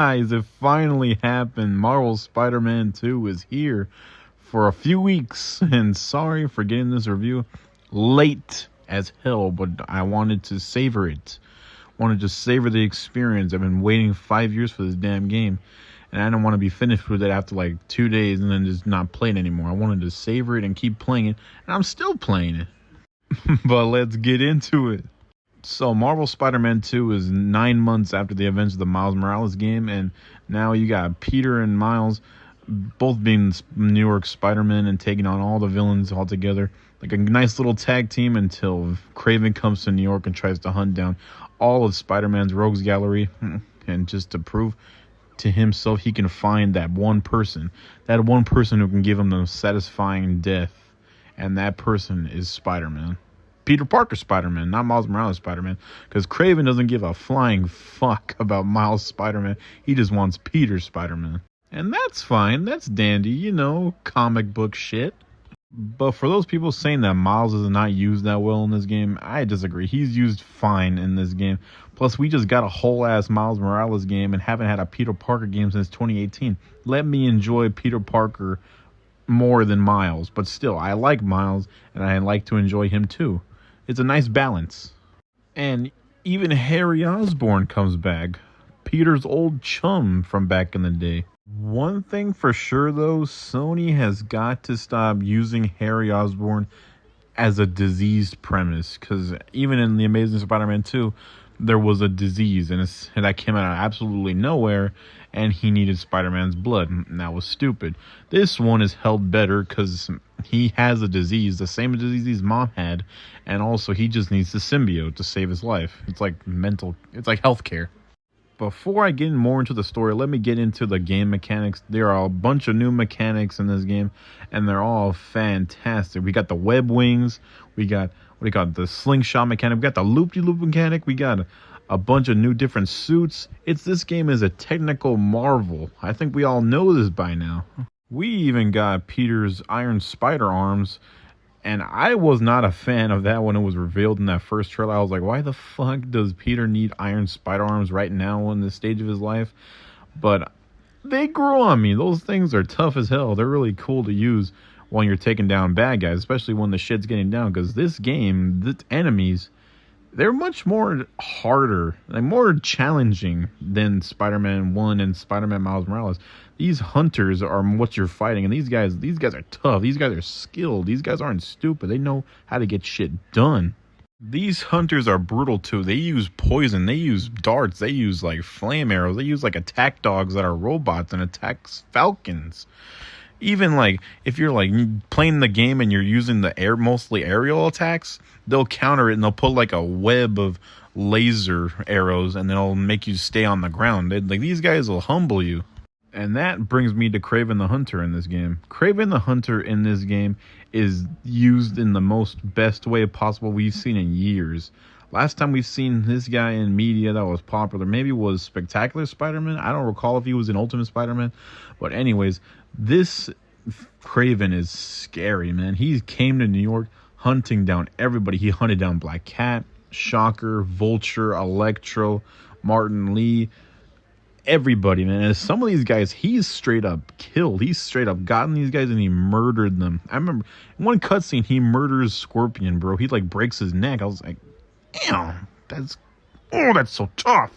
Guys, it finally happened. Marvel Spider-Man 2 is here for a few weeks. And sorry for getting this review late as hell, but I wanted to savor it. Wanted to savor the experience. I've been waiting 5 years for this damn game. And I don't want to be finished with it after like 2 days and then just not play it anymore. I wanted to savor it and keep playing it. And I'm still playing it. But let's get into it. So Marvel Spider-Man 2 is 9 months after the events of the Miles Morales game, and now you got Peter and Miles both being New York Spider-Man and taking on all the villains all together. Like a nice little tag team until Kraven comes to New York and tries to hunt down all of Spider-Man's rogues gallery, and just to prove to himself he can find that one person who can give him the satisfying death, and that person is Spider-Man. Peter Parker Spider-Man, not Miles Morales Spider-Man, because Kraven doesn't give a flying fuck about Miles Spider-Man. He just wants Peter Spider-Man. And that's fine. That's dandy, comic book shit. But for those people saying that Miles is not used that well in this game, I disagree. He's used fine in this game. Plus, we just got a whole-ass Miles Morales game and haven't had a Peter Parker game since 2018. Let me enjoy Peter Parker more than Miles. But still, I like Miles, and I like to enjoy him too. It's a nice balance. And even Harry Osborn comes back. Peter's old chum from back in the day. One thing for sure, though, Sony has got to stop using Harry Osborn as a diseased premise. Because even in The Amazing Spider-Man 2, there was a disease. And that came out of absolutely nowhere. And he needed Spider-Man's blood. And that was stupid. This one is held better because he has a disease, the same disease his mom had, and also he just needs the symbiote to save his life. It's like healthcare. Before I get more into the story, let me get into the game mechanics. There are a bunch of new mechanics in this game, and they're all fantastic. We got the web wings, we got the slingshot mechanic, we got the loop-de-loop mechanic, we got a bunch of new different suits. This game is a technical marvel. I think we all know this by now. We even got Peter's Iron Spider arms, and I was not a fan of that when it was revealed in that first trailer. I was like, why the fuck does Peter need Iron Spider arms right now in this stage of his life? But they grew on me. Those things are tough as hell. They're really cool to use when you're taking down bad guys, especially when the shit's getting down, because this game, the enemies, they're much more harder, like more challenging than Spider-Man 1 and Spider-Man Miles Morales. These hunters are what you're fighting, and these guys are tough. These guys are skilled. These guys aren't stupid. They know how to get shit done. These hunters are brutal too. They use poison. They use darts. They use like flame arrows. They use like attack dogs that are robots and attack falcons. Even like if you're like playing the game and you're using the mostly aerial attacks, they'll counter it and they'll put like a web of laser arrows and they'll make you stay on the ground. These guys will humble you. And that brings me to Kraven the Hunter in this game. Kraven the Hunter in this game is used in the most best way possible we've seen in years. Last time we've seen this guy in media that was popular maybe was Spectacular Spider-Man. I don't recall if he was in Ultimate Spider-Man. But anyways, this Kraven is scary, man. He came to New York hunting down everybody. He hunted down Black Cat, Shocker, Vulture, Electro, Martin Lee, everybody, man. And some of these guys he's straight up killed. He's straight up gotten these guys and he murdered them. I remember in one cutscene he murders Scorpion, bro. He like breaks his neck. I was like, damn, that's so tough.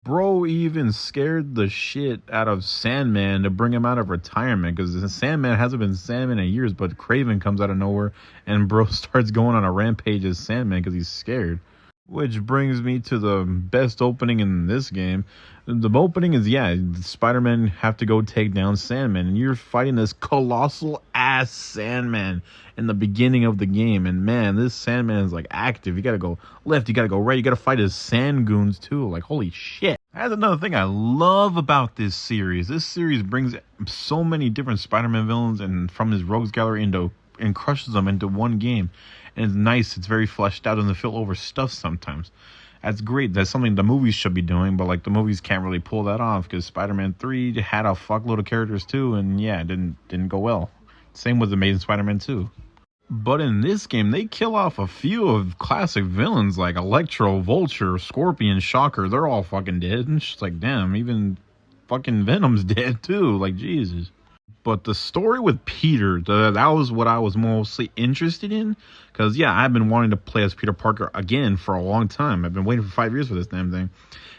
Bro even scared the shit out of Sandman to bring him out of retirement, because Sandman hasn't been Sandman in years, but Kraven comes out of nowhere and bro starts going on a rampage as Sandman because he's scared. Which brings me to the best opening in this game. The opening is, Spider-Man have to go take down Sandman, and you're fighting this colossal ass Sandman in the beginning of the game. And man, this Sandman is like active. You gotta go left, you gotta go right, you gotta fight his sand goons too. Like, holy shit. That's another thing I love about this series. This series brings so many different Spider-Man villains and from his rogues gallery and crushes them into one game. And it's nice. It's very fleshed out and doesn't feel overstuffed sometimes. That's great. That's something the movies should be doing, but like the movies can't really pull that off because Spider-Man 3 had a fuckload of characters too, and it didn't go well. Same with Amazing Spider-Man 2. But in this game, they kill off a few of classic villains like Electro, Vulture, Scorpion, Shocker. They're all fucking dead. And it's just like, damn, even fucking Venom's dead too. Like, Jesus. But the story with Peter, that was what I was mostly interested in. Because, yeah, I've been wanting to play as Peter Parker again for a long time. I've been waiting for 5 years for this damn thing.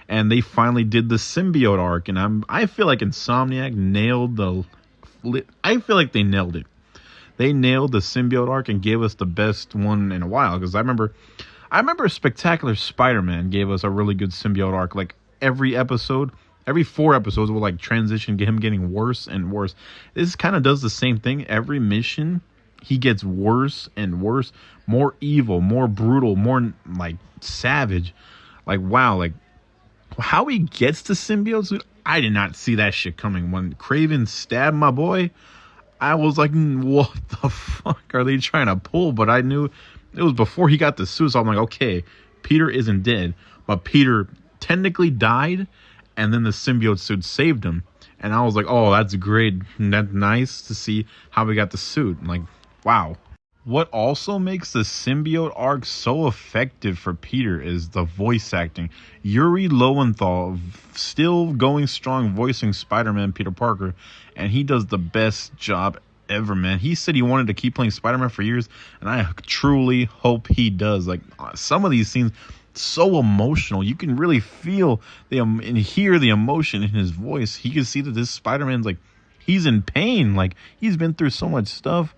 And they finally did the symbiote arc. And I feel like Insomniac nailed I feel like they nailed it. They nailed the symbiote arc and gave us the best one in a while. Because I remember Spectacular Spider-Man gave us a really good symbiote arc. Like, every 4 episodes will like transition, get him getting worse and worse. This kind of does the same thing. Every mission, he gets worse and worse, more evil, more brutal, more like savage. Like, wow, like how he gets to symbiotes, I did not see that shit coming. When Kraven stabbed my boy, I was like, what the fuck are they trying to pull? But I knew it was before he got the suit, so I'm like, okay, Peter isn't dead, but Peter technically died. And then the symbiote suit saved him. And I was like, oh, that's great. That's nice to see how we got the suit. I'm like, wow. What also makes the symbiote arc so effective for Peter is the voice acting. Yuri Lowenthal still going strong voicing Spider-Man Peter Parker. And he does the best job ever, man. He said he wanted to keep playing Spider-Man for years. And I truly hope he does. Like, some of these scenes, so emotional. You can really feel and hear the emotion in his voice. You can see that this Spider-Man's like, he's in pain. Like, he's been through so much stuff.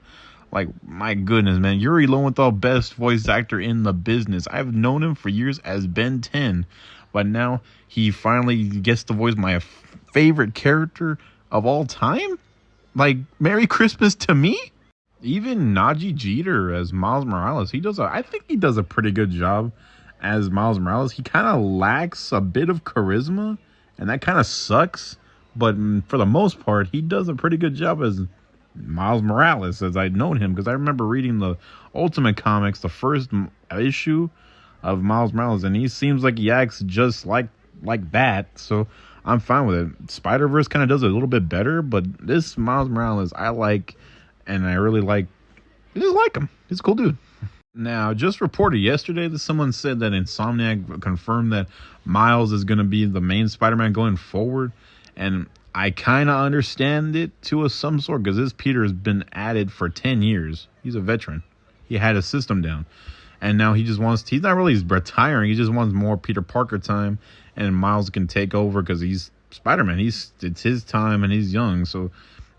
Like, my goodness, man. Yuri Lowenthal, best voice actor in the business. I've known him for years as Ben 10, but now he finally gets to voice my favorite character of all time. Like, Merry Christmas to me. Even Najee Jeter as Miles Morales, I think he does a pretty good job as Miles Morales. He kind of lacks a bit of charisma, and that kind of sucks. But for the most part, he does a pretty good job as Miles Morales, as I'd known him. Because I remember reading the Ultimate Comics, the first issue of Miles Morales, and he seems like he acts just like that. So I'm fine with it. Spider-Verse kind of does it a little bit better, but this Miles Morales, I like, and I really like. I just like him. He's a cool dude. Now, just reported yesterday that someone said that Insomniac confirmed that Miles is going to be the main Spider-Man going forward. And I kind of understand it to some sort, because this Peter has been at it for 10 years. He's a veteran. He had his system down. And now he's not really retiring. He just wants more Peter Parker time. And Miles can take over because he's Spider-Man. It's his time and he's young. So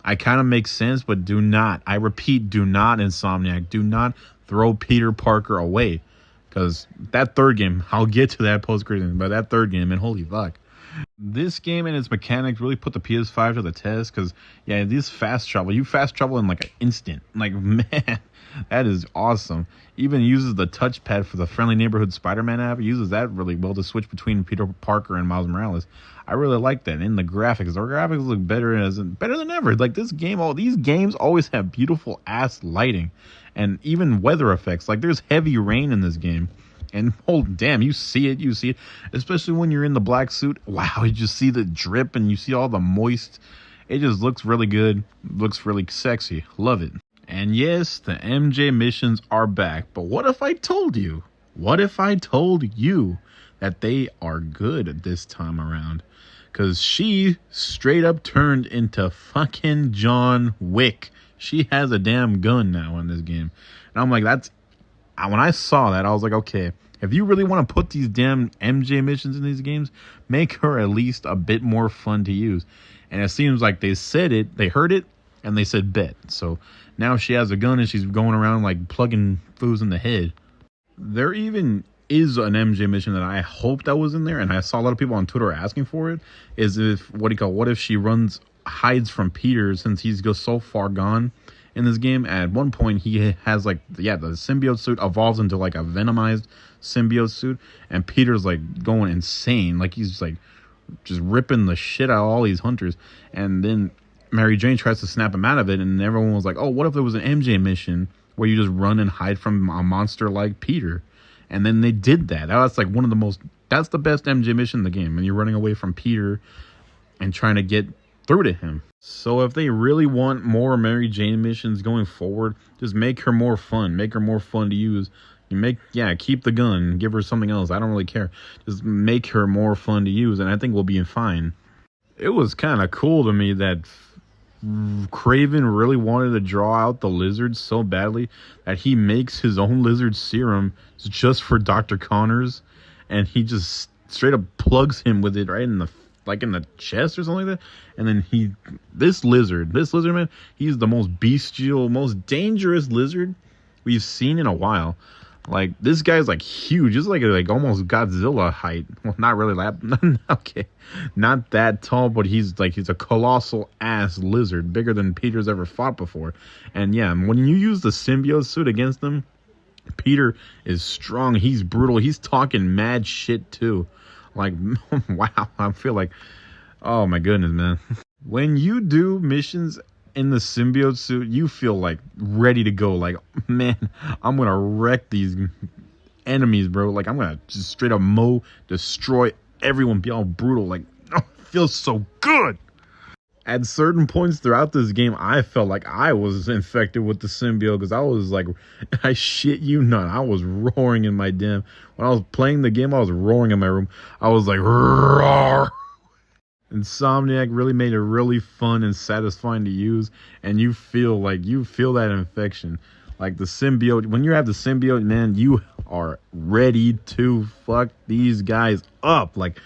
I kind of makes sense, but I repeat, do not, Insomniac, do not throw Peter Parker away, because that third game, I'll get to that post-credits, but that third game, and holy fuck. This game and its mechanics really put the PS5 to the test, because, yeah, you fast travel in like an instant. Like, man, that is awesome. Even uses the touchpad for the Friendly Neighborhood Spider-Man app. It uses that really well to switch between Peter Parker and Miles Morales. I really like that. And the graphics look better than ever. Like, these games always have beautiful ass lighting. And even weather effects. Like, there's heavy rain in this game. And, oh, damn, you see it. Especially when you're in the black suit. Wow, you just see the drip and you see all the moist. It just looks really good. Looks really sexy. Love it. And yes, the MJ missions are back. But what if I told you? What if I told you that they are good this time around? Because she straight up turned into fucking John Wick. She has a damn gun now in this game. And I'm like, when I saw that, I was like, okay, if you really want to put these damn MJ missions in these games, make her at least a bit more fun to use. And it seems like they heard it, and they said bet. So now she has a gun and she's going around like plugging fools in the head. There even is an MJ mission that I hope that was in there, and I saw a lot of people on Twitter asking for it, is what if she hides from Peter, since he's so far gone in this game. At one point he has the symbiote suit evolves into like a venomized symbiote suit, and Peter's like going insane, like he's like just ripping the shit out of all these hunters. And then Mary Jane tries to snap him out of it, and everyone was like, oh, what if there was an MJ mission where you just run and hide from a monster like Peter? And then they did that. That's like that's the best MJ mission in the game, and you're running away from Peter and trying to get through to him. So if they really want more Mary Jane missions going forward, just make her more fun. Make her more fun to use. Keep the gun. Give her something else. I don't really care. Just make her more fun to use, and I think we'll be fine. It was kind of cool to me that Craven really wanted to draw out the lizard so badly that he makes his own lizard serum just for Dr. Connors, and he just straight up plugs him with it right in the in the chest or something like that. And then this lizard man, he's the most bestial, most dangerous lizard we've seen in a while. Like, this guy's like huge. He's like almost Godzilla height. Well, not really that. Okay, not that tall, but he's a colossal ass lizard, bigger than Peter's ever fought before. And yeah, when you use the symbiote suit against him, Peter is strong. He's brutal. He's talking mad shit too. Like, wow, I feel like, oh my goodness, man. When you do missions in the symbiote suit, you feel like ready to go. Like, man, I'm gonna wreck these enemies, bro. Like, I'm gonna just straight up destroy everyone, be all brutal. Like, oh, it feels so good. At certain points throughout this game, I felt like I was infected with the symbiote, because I was like, I shit you not, I was roaring in my when I was playing the game, I was roaring in my room. I was like, roar. Insomniac really made it really fun and satisfying to use, and you feel that infection. Like, the symbiote, when you have the symbiote, man, you are ready to fuck these guys up. Like,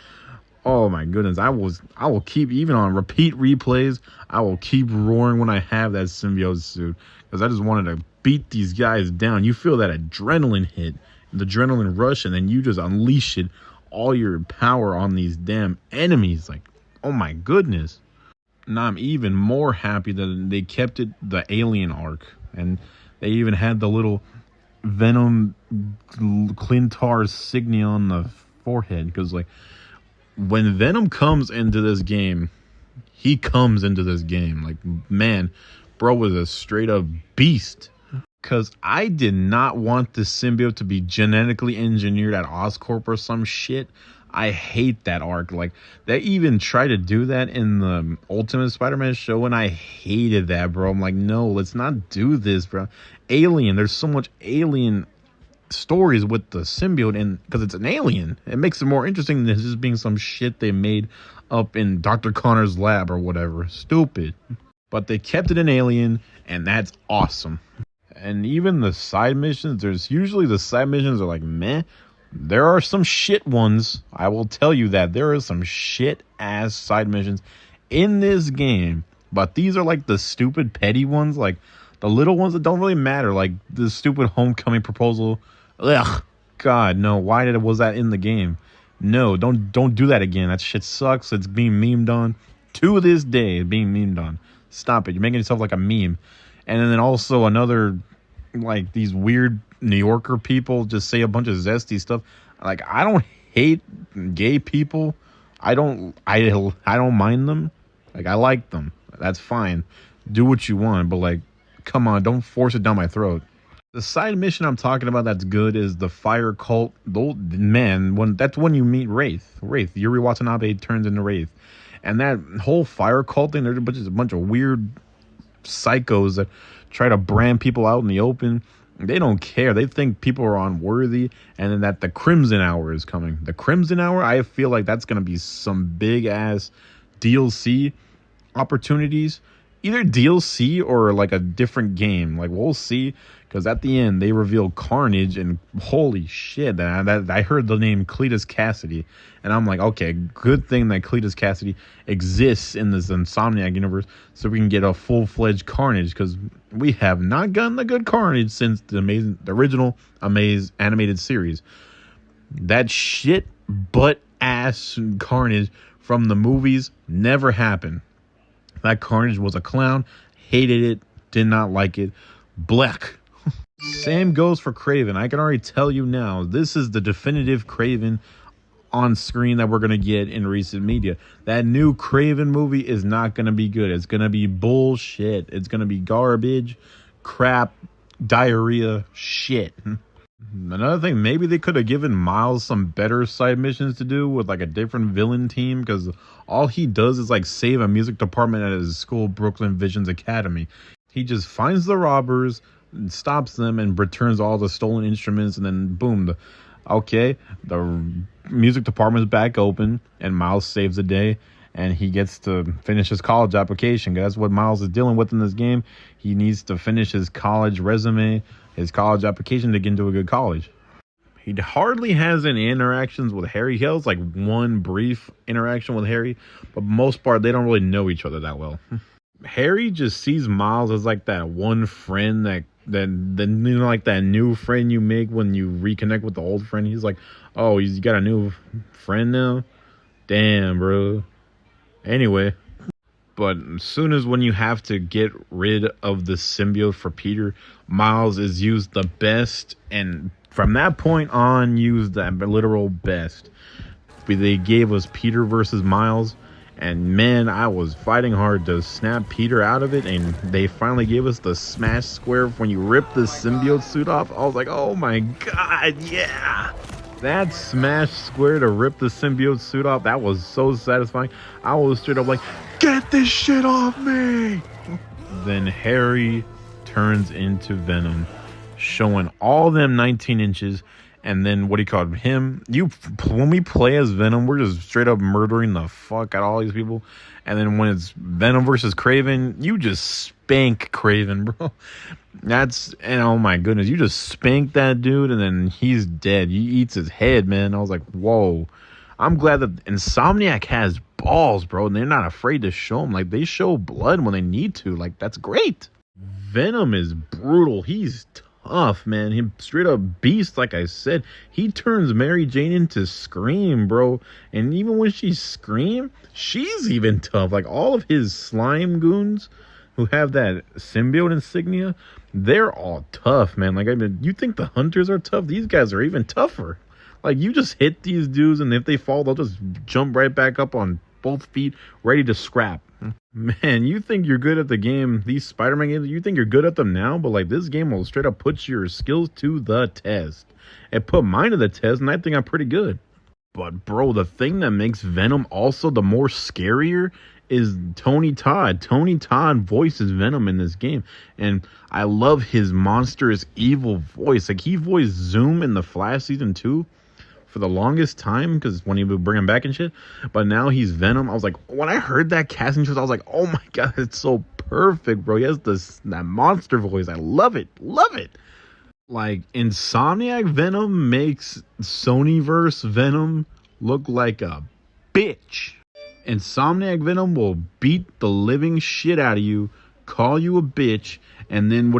oh my goodness, I will keep, even on repeat replays, I will keep roaring when I have that symbiote suit, because I just wanted to beat these guys down. You feel that adrenaline hit, the adrenaline rush, and then you just unleash it, all your power on these damn enemies. Like, oh my goodness. Now I'm even more happy that they kept it the alien arc, and they even had the little Venom Clintar signia on the forehead, because like, when Venom comes into this game, he comes into this game like, man, bro was a straight up beast. Because I did not want the symbiote to be genetically engineered at Oscorp or some shit. I hate that arc. Like, they even tried to do that in the Ultimate Spider-Man show, and I hated that, bro. I'm like, no, let's not do this, bro. Alien, there's so much alien stories with the symbiote, and because it's an alien, it makes it more interesting than just being some shit they made up in Dr. Connor's lab or whatever. Stupid. But they kept it an alien, and that's awesome. And even the side missions, the side missions are like, meh. There are some shit ones. I will tell you that there are some shit ass side missions in this game, but these are like the stupid petty ones, like the little ones that don't really matter, like the stupid homecoming proposal. Ugh, God, no. Why was that in the game? No, don't do that again. That shit sucks. It's being memed on to this day. It's being memed on. Stop it. You're making yourself like a meme. And then also another, like, these weird New Yorker people just say a bunch of zesty stuff. Like, I don't hate gay people. I don't mind them. Like, I like them. That's fine. Do what you want, but like, come on, don't force it down my throat. The side mission I'm talking about that's good is the Fire Cult. That's when you meet Wraith. Yuri Watanabe turns into Wraith. And that whole Fire Cult thing, there's a bunch of weird psychos that try to brand people out in the open. They don't care. They think people are unworthy, and then that the Crimson Hour is coming. The Crimson Hour, I feel like that's going to be some big-ass DLC opportunities. Either DLC or like a different game. Like, we'll see, because at the end, they reveal Carnage, and holy shit, I heard the name Cletus Cassidy, and I'm like, okay, good thing that Cletus Cassidy exists in this Insomniac universe, so we can get a full-fledged Carnage, because we have not gotten the good Carnage since the original Amaze animated series. That shit butt-ass Carnage from the movies never happened. That Carnage was a clown. Hated it. Did not like it. Black. Same goes for Kraven. I can already tell you now, this is the definitive Kraven on screen that we're going to get in recent media. That new Kraven movie is not going to be good. It's going to be bullshit. It's going to be garbage, crap, diarrhea, shit. Another thing, maybe they could have given Miles some better side missions to do with like a different villain team, because all he does is like save a music department at his school, Brooklyn Visions Academy. He just finds the robbers, stops them, and returns all the stolen instruments, and then boom, the music department's back open, and Miles saves the day. and he gets to finish his college application. That's what Miles is dealing with in this game. He needs to finish his college resume, his college application to get into a good college. He hardly has any interactions with Harry. He has like one brief interaction with Harry, but most part they don't really know each other that well. Harry just sees Miles as like that one friend that like that new friend you make when you reconnect with the old friend. He's like, oh, he's got a new friend now? Damn, bro. Anyway, but as soon as when you have to get rid of the symbiote for Peter, Miles is used the best, and from that point on, used that literal best. They gave us Peter versus Miles, and man, I was fighting hard to snap Peter out of it, and they finally gave us the smash square when you rip the symbiote suit off. I was like, oh my god, yeah! That smash square to rip the symbiote suit off, that was so satisfying. I was straight up like, get this shit off me! Then Harry turns into Venom, showing all them 19 inches. And then what do you call him? When we play as Venom, we're just straight up murdering the fuck out of all these people. And then when it's Venom versus Kraven, you just spank Kraven, bro. And oh my goodness, you just spank that dude, and then he's dead. He eats his head, man. I was like, whoa. I'm glad that Insomniac has balls, bro, and they're not afraid to show them. Like, they show blood when they need to. Like, that's great. Venom is brutal. He's tough, man. He straight up beast, like I said. He turns Mary Jane into Scream, bro. And even when she Scream, she's even tough. Like, all of his slime goons who have that symbiote insignia, they're all tough, man. Like, I mean, you think the hunters are tough? These guys are even tougher. Like, you just hit these dudes, and if they fall, they'll just jump right back up on both feet, ready to scrap. Man, you think you're good at the game, these Spider-Man games, you think you're good at them now, but like, this game will straight up put your skills to the test. It put mine to the test, and I think I'm pretty good. But bro, the thing that makes Venom also the more scarier is Tony Todd. Tony Todd voices Venom in this game, and I love his monstrous evil voice. Like, he voiced Zoom in the Flash season 2 for the longest time, because when he would bring him back and shit, but now he's Venom. I was like, when I heard that casting choice, I was like, oh my god, it's so perfect, bro. He has that monster voice. I love it. Like, Insomniac Venom makes Sonyverse Venom look like a bitch. Insomniac Venom will beat the living shit out of you, call you a bitch, and then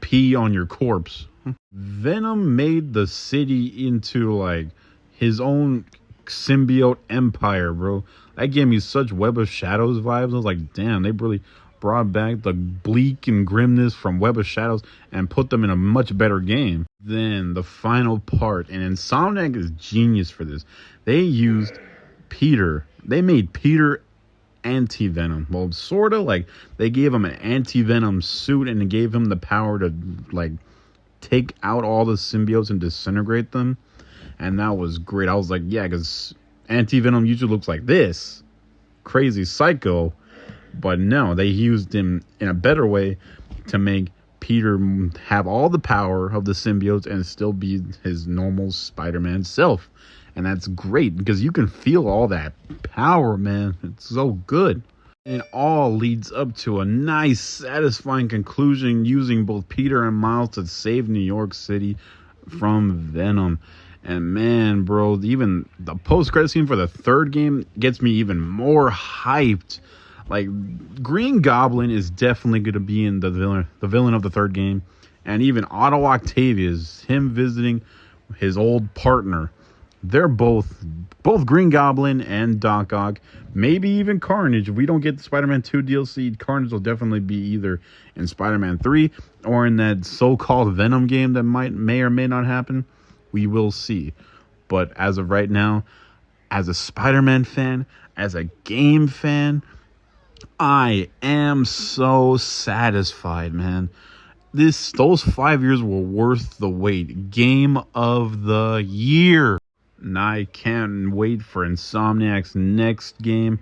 pee on your corpse. Venom made the city into like his own symbiote empire, bro. That gave me such Web of Shadows vibes. I was like, damn, they really brought back the bleak and grimness from Web of Shadows and put them in a much better game. Then the final part, and Insomniac is genius for this. They used Peter. They made Peter anti-Venom. Well, sort of, like, they gave him an anti-Venom suit, and it gave him the power to, like, take out all the symbiotes and disintegrate them. And that was great. I was like, yeah, because anti-Venom usually looks like this. Crazy psycho. But no, they used him in a better way to make Peter have all the power of the symbiotes and still be his normal Spider-Man self. And that's great, because you can feel all that power, man. It's so good. It all leads up to a nice, satisfying conclusion using both Peter and Miles to save New York City from Venom. And man, bro, even the post-credit scene for the third game gets me even more hyped. Like, Green Goblin is definitely going to be in the villain of the third game. And even Otto Octavius, him visiting his old partner. They're both Green Goblin and Doc Ock. Maybe even Carnage. If we don't get the Spider-Man 2 DLC, Carnage will definitely be either in Spider-Man 3 or in that so-called Venom game that may or may not happen. We will see. But as of right now, as a Spider-Man fan, as a game fan, I am so satisfied, man. Those 5 years were worth the wait. Game of the year. And I can't wait for Insomniac's next game.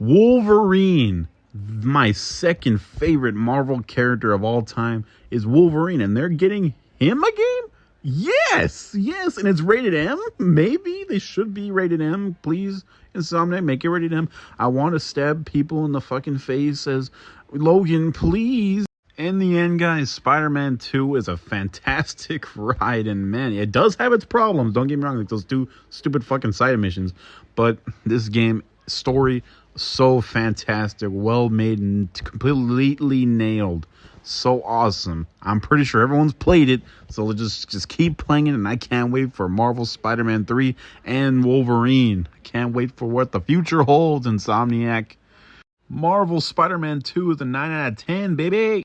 Wolverine. My second favorite Marvel character of all time is Wolverine. And they're getting him a game? Yes, yes, and it's rated M. Maybe they should be rated M. Please, Insomniac, make it rated M. I want to stab people in the fucking face as Logan, please. In the end, guys, Spider-Man 2 is a fantastic ride, and man, it does have its problems. Don't get me wrong, like those two stupid fucking side missions, but this game story so fantastic, well made, and completely nailed. So awesome. I'm pretty sure everyone's played it, so just keep playing it, and I can't wait for Marvel Spider-Man 3 and Wolverine. I can't wait for what the future holds, Insomniac. Marvel Spider-Man 2 is a 9 out of 10, baby.